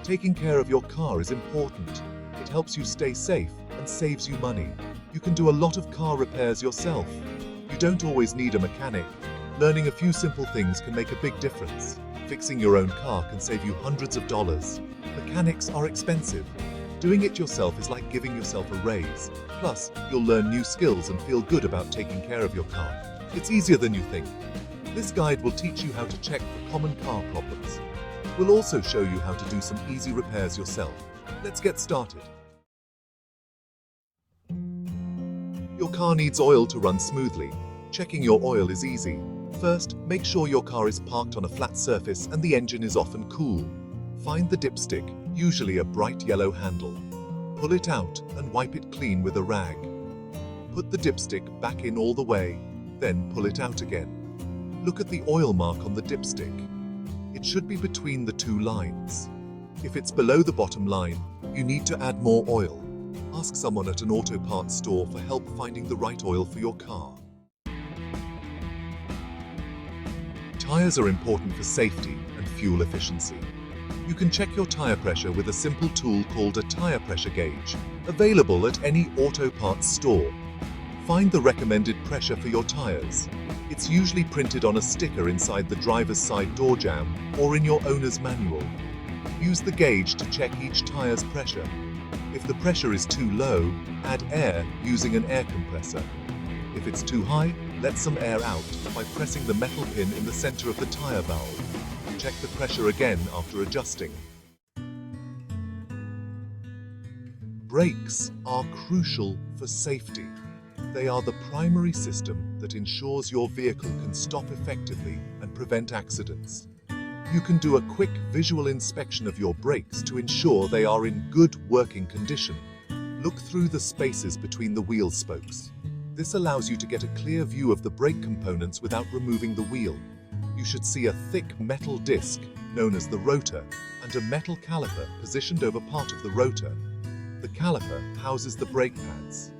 Taking care of your car is important. It helps you stay safe and saves you money. You can do a lot of car repairs yourself. You don't always need a mechanic. Learning a few simple things can make a big difference. Fixing your own car can save you hundreds of dollars. Mechanics are expensive. Doing it yourself is like giving yourself a raise. Plus, you'll learn new skills and feel good about taking care of your car. It's easier than you think. This guide will teach you how to check for common car problems. We'll also show you how to do some easy repairs yourself. Let's get started. Your car needs oil to run smoothly. Checking your oil is easy. First, make sure your car is parked on a flat surface and the engine is off and cool. Find the dipstick, usually a bright yellow handle. Pull it out and wipe it clean with a rag. Put the dipstick back in all the way, then pull it out again. Look at the oil mark on the dipstick. It should be between the two lines. If it's below the bottom line, you need to add more oil. Ask someone at an auto parts store for help finding the right oil for your car. Tires are important for safety and fuel efficiency. You can check your tire pressure with a simple tool called a tire pressure gauge, available at any auto parts store. Find the recommended pressure for your tires. It's usually printed on a sticker inside the driver's side door jamb or in your owner's manual. Use the gauge to check each tire's pressure. If the pressure is too low, add air using an air compressor. If it's too high, let some air out by pressing the metal pin in the center of the tire valve. Check the pressure again after adjusting. Brakes are crucial for safety. They are the primary system that ensures your vehicle can stop effectively and prevent accidents. You can do a quick visual inspection of your brakes to ensure they are in good working condition. Look through the spaces between the wheel spokes. This allows you to get a clear view of the brake components without removing the wheel. You should see a thick metal disc, known as the rotor, and a metal caliper positioned over part of the rotor. The caliper houses the brake pads.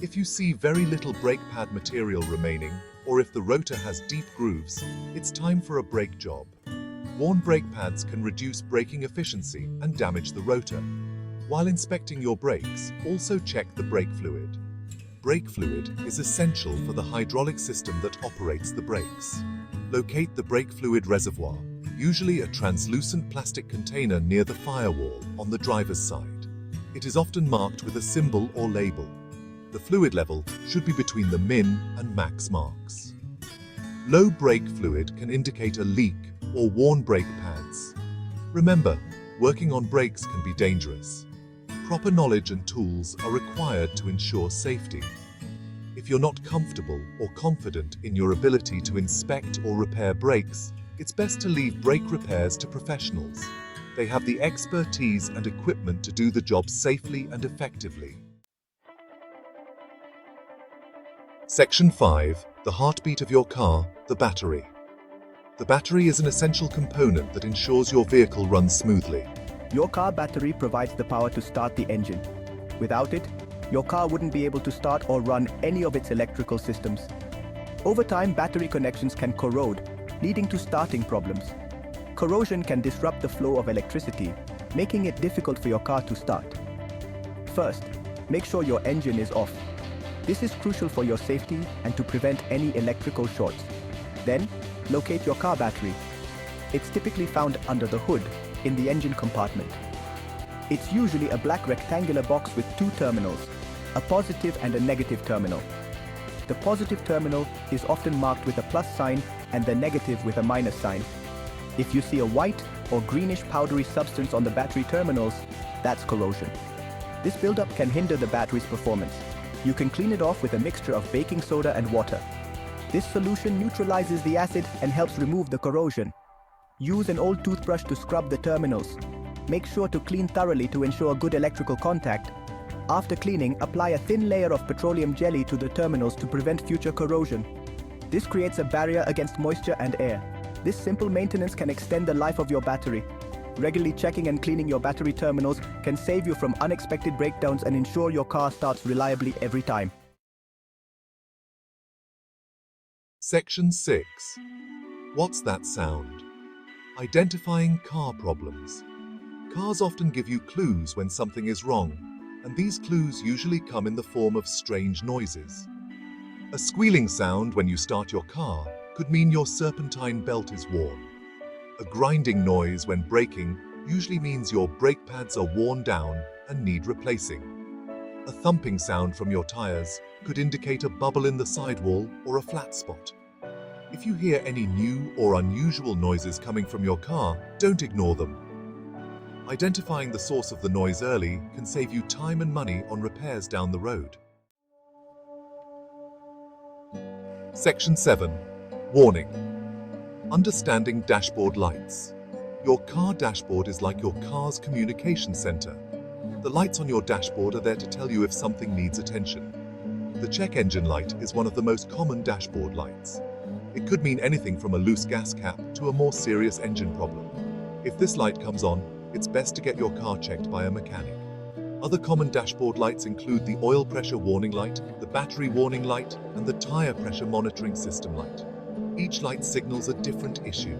If you see very little brake pad material remaining, or if the rotor has deep grooves, it's time for a brake job. Worn brake pads can reduce braking efficiency and damage the rotor. While inspecting your brakes, also check the brake fluid. Brake fluid is essential for the hydraulic system that operates the brakes. Locate the brake fluid reservoir, usually a translucent plastic container near the firewall on the driver's side. It is often marked with a symbol or label. The fluid level should be between the min and max marks. Low brake fluid can indicate a leak or worn brake pads. Remember, working on brakes can be dangerous. Proper knowledge and tools are required to ensure safety. If you're not comfortable or confident in your ability to inspect or repair brakes, it's best to leave brake repairs to professionals. They have the expertise and equipment to do the job safely and effectively. Section 5. The heartbeat of your car, the battery. The battery is an essential component that ensures your vehicle runs smoothly. Your car battery provides the power to start the engine. Without it, your car wouldn't be able to start or run any of its electrical systems. Over time, battery connections can corrode, leading to starting problems. Corrosion can disrupt the flow of electricity, making it difficult for your car to start. First, make sure your engine is off. This is crucial for your safety and to prevent any electrical shorts. Then, locate your car battery. It's typically found under the hood, in the engine compartment. It's usually a black rectangular box with two terminals, a positive and a negative terminal. The positive terminal is often marked with a plus sign and the negative with a minus sign. If you see a white or greenish powdery substance on the battery terminals, that's corrosion. This buildup can hinder the battery's performance. You can clean it off with a mixture of baking soda and water. This solution neutralizes the acid and helps remove the corrosion. Use an old toothbrush to scrub the terminals. Make sure to clean thoroughly to ensure good electrical contact. After cleaning, apply a thin layer of petroleum jelly to the terminals to prevent future corrosion. This creates a barrier against moisture and air. This simple maintenance can extend the life of your battery. Regularly checking and cleaning your battery terminals can save you from unexpected breakdowns and ensure your car starts reliably every time. Section 6. What's that sound? Identifying car problems. Cars often give you clues when something is wrong, and these clues usually come in the form of strange noises. A squealing sound when you start your car could mean your serpentine belt is worn. A grinding noise when braking usually means your brake pads are worn down and need replacing. A thumping sound from your tires could indicate a bubble in the sidewall or a flat spot. If you hear any new or unusual noises coming from your car, don't ignore them. Identifying the source of the noise early can save you time and money on repairs down the road. Section 7. Warning. Understanding dashboard lights. Your car dashboard is like your car's communication center. The lights on your dashboard are there to tell you if something needs attention. The check engine light is one of the most common dashboard lights. It could mean anything from a loose gas cap to a more serious engine problem. If this light comes on, it's best to get your car checked by a mechanic. Other common dashboard lights include the oil pressure warning light, the battery warning light, and the tire pressure monitoring system light. Each light signals a different issue.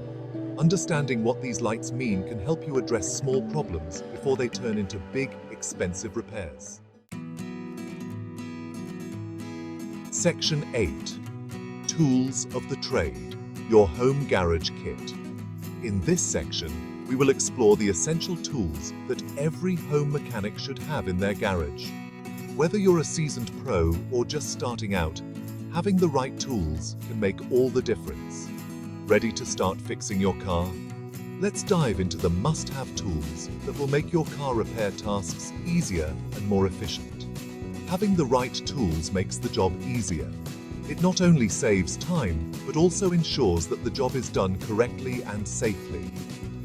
Understanding what these lights mean can help you address small problems before they turn into big, expensive repairs. Section 8. Tools of the trade. Your home garage kit. In this section, we will explore the essential tools that every home mechanic should have in their garage. Whether you're a seasoned pro or just starting out, having the right tools can make all the difference. Ready to start fixing your car? Let's dive into the must-have tools that will make your car repair tasks easier and more efficient. Having the right tools makes the job easier. It not only saves time, but also ensures that the job is done correctly and safely.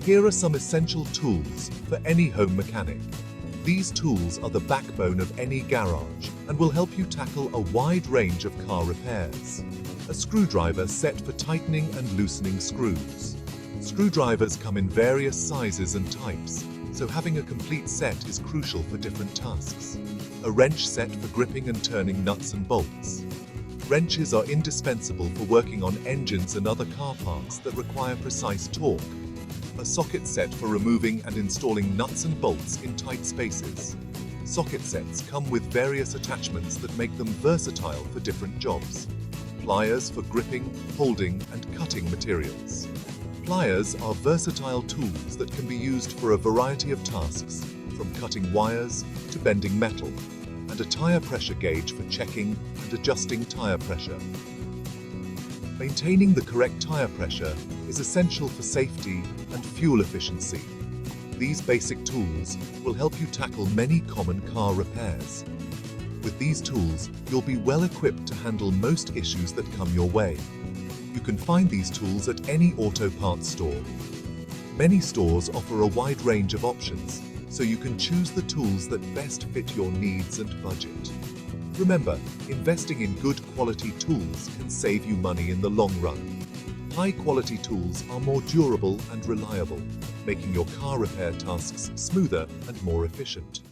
Here are some essential tools for any home mechanic. These tools are the backbone of any garage and will help you tackle a wide range of car repairs. A screwdriver set for tightening and loosening screws. Screwdrivers come in various sizes and types, so having a complete set is crucial for different tasks. A wrench set for gripping and turning nuts and bolts. Wrenches are indispensable for working on engines and other car parts that require precise torque. A socket set for removing and installing nuts and bolts in tight spaces. Socket sets come with various attachments that make them versatile for different jobs. Pliers for gripping, holding, and cutting materials. Pliers are versatile tools that can be used for a variety of tasks, from cutting wires to bending metal, and a tire pressure gauge for checking and adjusting tire pressure. Maintaining the correct tire pressure is essential for safety and fuel efficiency. These basic tools will help you tackle many common car repairs. With these tools, you'll be well equipped to handle most issues that come your way. You can find these tools at any auto parts store. Many stores offer a wide range of options, so you can choose the tools that best fit your needs and budget. Remember, investing in good quality tools can save you money in the long run. High quality tools are more durable and reliable, making your car repair tasks smoother and more efficient.